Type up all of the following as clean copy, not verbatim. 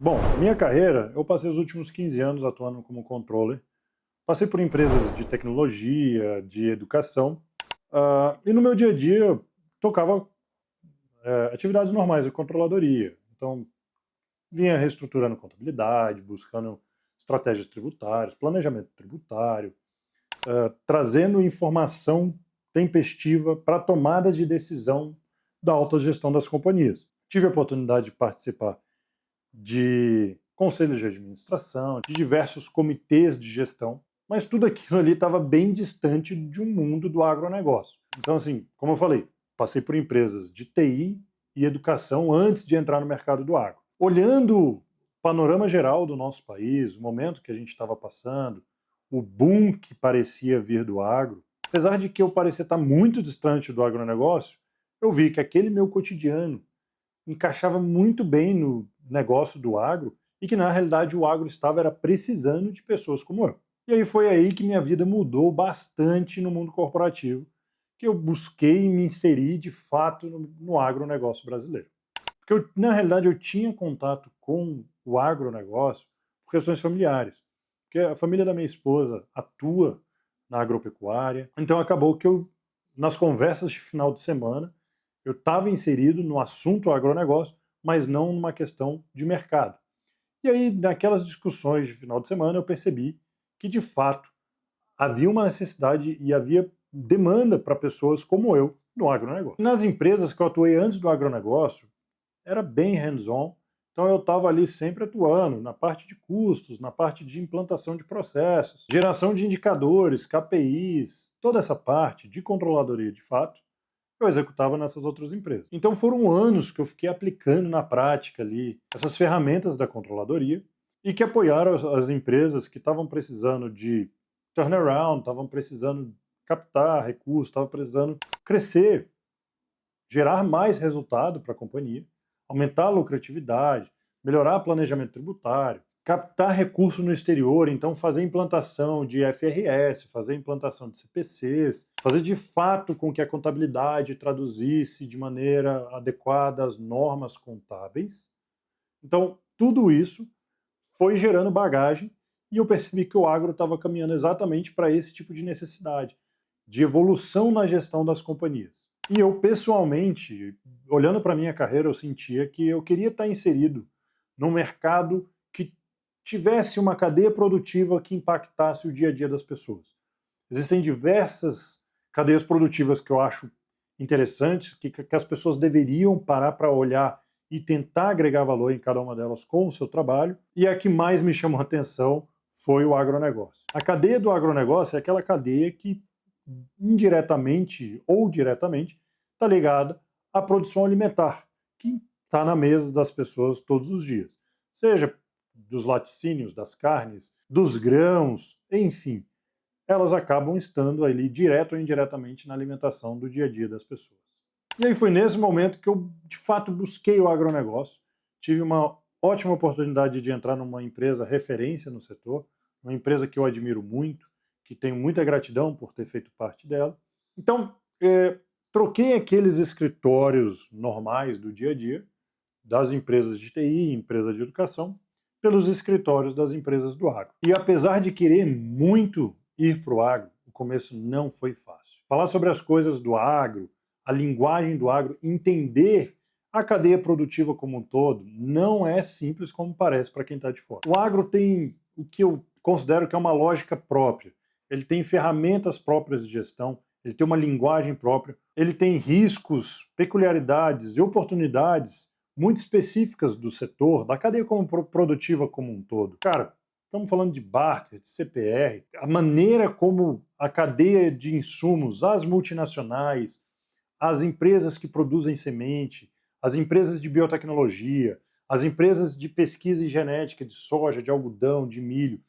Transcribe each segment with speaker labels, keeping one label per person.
Speaker 1: Bom, minha carreira, eu passei os últimos 15 anos atuando como controller. Passei por empresas de tecnologia, de educação, e no meu dia a dia tocava atividades normais de controladoria. Então, vinha reestruturando contabilidade, buscando estratégias tributárias, planejamento tributário, trazendo informação tempestiva para a tomada de decisão da alta gestão das companhias. Tive a oportunidade de participar de conselhos de administração, de diversos comitês de gestão, mas tudo aquilo ali estava bem distante de um mundo do agronegócio. Então, assim, como eu falei, passei por empresas de TI e educação antes de entrar no mercado do agro. Olhando o panorama geral do nosso país, o momento que a gente estava passando, o boom que parecia vir do agro, apesar de que eu parecia estar muito distante do agronegócio, eu vi que aquele meu cotidiano encaixava muito bem no negócio do agro e que na realidade o agro estava precisando de pessoas como eu. E aí foi aí que minha vida mudou bastante no mundo corporativo, que eu busquei me inserir de fato no agronegócio brasileiro. Porque na realidade eu tinha contato com o agronegócio por questões familiares. Porque a família da minha esposa atua na agropecuária, então acabou que eu, nas conversas de final de semana, eu estava inserido no assunto agronegócio, mas não numa questão de mercado. E aí, naquelas discussões de final de semana, eu percebi que, de fato, havia uma necessidade e havia demanda para pessoas como eu no agronegócio. Nas empresas que eu atuei antes do agronegócio, era bem hands-on, então eu estava ali sempre atuando na parte de custos, na parte de implantação de processos, geração de indicadores, KPIs, toda essa parte de controladoria de fato, eu executava nessas outras empresas. Então foram anos que eu fiquei aplicando na prática ali essas ferramentas da controladoria e que apoiaram as empresas que estavam precisando de turnaround, estavam precisando captar recursos, estavam precisando crescer, gerar mais resultado para a companhia, aumentar a lucratividade, melhorar o planejamento tributário, captar recurso no exterior, então fazer implantação de FRS, fazer implantação de CPCs, fazer de fato com que a contabilidade traduzisse de maneira adequada as normas contábeis. Então, tudo isso foi gerando bagagem e eu percebi que o agro estava caminhando exatamente para esse tipo de necessidade, de evolução na gestão das companhias. E eu, pessoalmente, olhando para a minha carreira, eu sentia que eu queria estar inserido num mercado que tivesse uma cadeia produtiva que impactasse o dia a dia das pessoas. Existem diversas cadeias produtivas que eu acho interessantes, que as pessoas deveriam parar para olhar e tentar agregar valor em cada uma delas com o seu trabalho, e a que mais me chamou a atenção foi o agronegócio. A cadeia do agronegócio é aquela cadeia que, indiretamente ou diretamente, está ligada à produção alimentar, que está na mesa das pessoas todos os dias. Seja dos laticínios, das carnes, dos grãos, enfim, elas acabam estando ali direto ou indiretamente na alimentação do dia a dia das pessoas. E aí foi nesse momento que eu, de fato, busquei o agronegócio, tive uma ótima oportunidade de entrar numa empresa referência no setor, uma empresa que eu admiro muito, que tenho muita gratidão por ter feito parte dela. Então, troquei aqueles escritórios normais do dia a dia, das empresas de TI, empresa de educação, pelos escritórios das empresas do agro. E apesar de querer muito ir para o agro, o começo não foi fácil. Falar sobre as coisas do agro, a linguagem do agro, entender a cadeia produtiva como um todo, não é simples como parece para quem está de fora. O agro tem o que eu considero que é uma lógica própria. Ele tem ferramentas próprias de gestão, ele tem uma linguagem própria, ele tem riscos, peculiaridades e oportunidades muito específicas do setor, da cadeia produtiva como um todo. Cara, estamos falando de barter, de CPR, a maneira como a cadeia de insumos, as multinacionais, as empresas que produzem semente, as empresas de biotecnologia, as empresas de pesquisa e genética de soja, de algodão, de milho,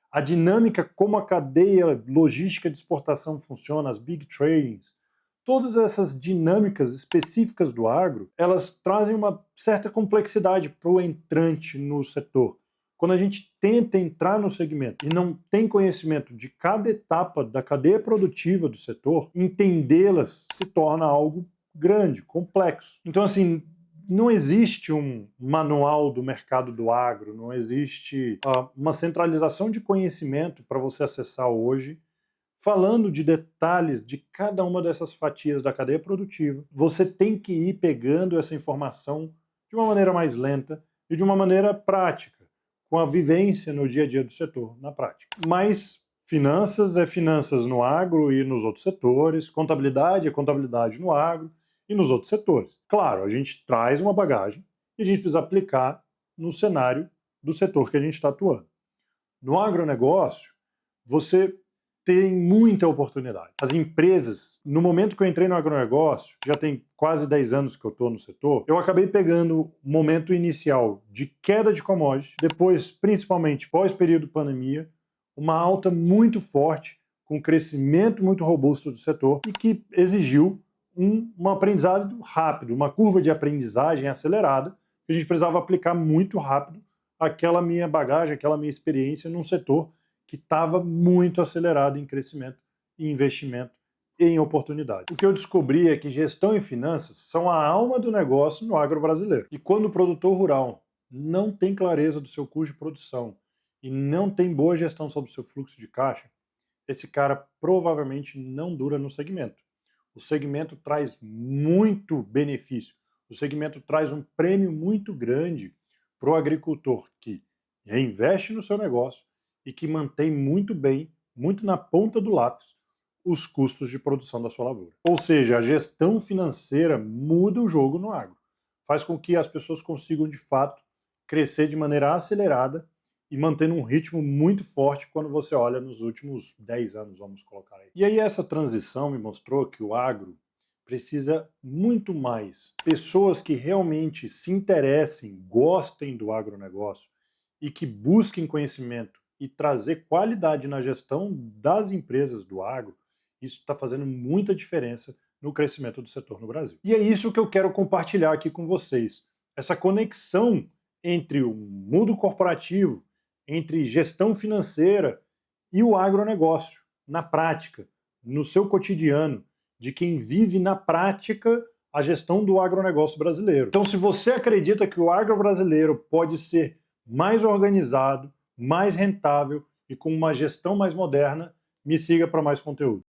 Speaker 1: a dinâmica como a cadeia logística de exportação funciona, as big tradings, todas essas dinâmicas específicas do agro, elas trazem uma certa complexidade para o entrante no setor. Quando a gente tenta entrar no segmento e não tem conhecimento de cada etapa da cadeia produtiva do setor, entendê-las se torna algo grande, complexo. Então, assim, não existe um manual do mercado do agro, não existe uma centralização de conhecimento para você acessar hoje, falando de detalhes de cada uma dessas fatias da cadeia produtiva. Você tem que ir pegando essa informação de uma maneira mais lenta e de uma maneira prática, com a vivência no dia a dia do setor, na prática. Mas finanças é finanças no agro e nos outros setores, contabilidade é contabilidade no agro e nos outros setores. Claro, a gente traz uma bagagem e a gente precisa aplicar no cenário do setor que a gente está atuando. No agronegócio, você tem muita oportunidade. As empresas, no momento que eu entrei no agronegócio, já tem quase 10 anos que eu estou no setor, eu acabei pegando o momento inicial de queda de commodities, depois, principalmente pós-período pandemia, uma alta muito forte, com um crescimento muito robusto do setor e que exigiu um aprendizado rápido, uma curva de aprendizagem acelerada, que a gente precisava aplicar muito rápido aquela minha bagagem, aquela minha experiência num setor que estava muito acelerado em crescimento, em investimento e em oportunidade. O que eu descobri é que gestão e finanças são a alma do negócio no agro brasileiro. E quando o produtor rural não tem clareza do seu custo de produção e não tem boa gestão sobre o seu fluxo de caixa, esse cara provavelmente não dura no segmento. O segmento traz muito benefício, o segmento traz um prêmio muito grande para o agricultor que reinveste no seu negócio e que mantém muito bem, muito na ponta do lápis, os custos de produção da sua lavoura. Ou seja, a gestão financeira muda o jogo no agro, faz com que as pessoas consigam, de fato, crescer de maneira acelerada e mantendo um ritmo muito forte quando você olha nos últimos 10 anos, vamos colocar aí. E aí essa transição me mostrou que o agro precisa muito mais pessoas que realmente se interessem, gostem do agronegócio e que busquem conhecimento e trazer qualidade na gestão das empresas do agro. Isso está fazendo muita diferença no crescimento do setor no Brasil. E é isso que eu quero compartilhar aqui com vocês. Essa conexão entre o mundo corporativo, entre gestão financeira e o agronegócio, na prática, no seu cotidiano, de quem vive na prática a gestão do agronegócio brasileiro. Então, se você acredita que o agro brasileiro pode ser mais organizado, mais rentável e com uma gestão mais moderna, me siga para mais conteúdo.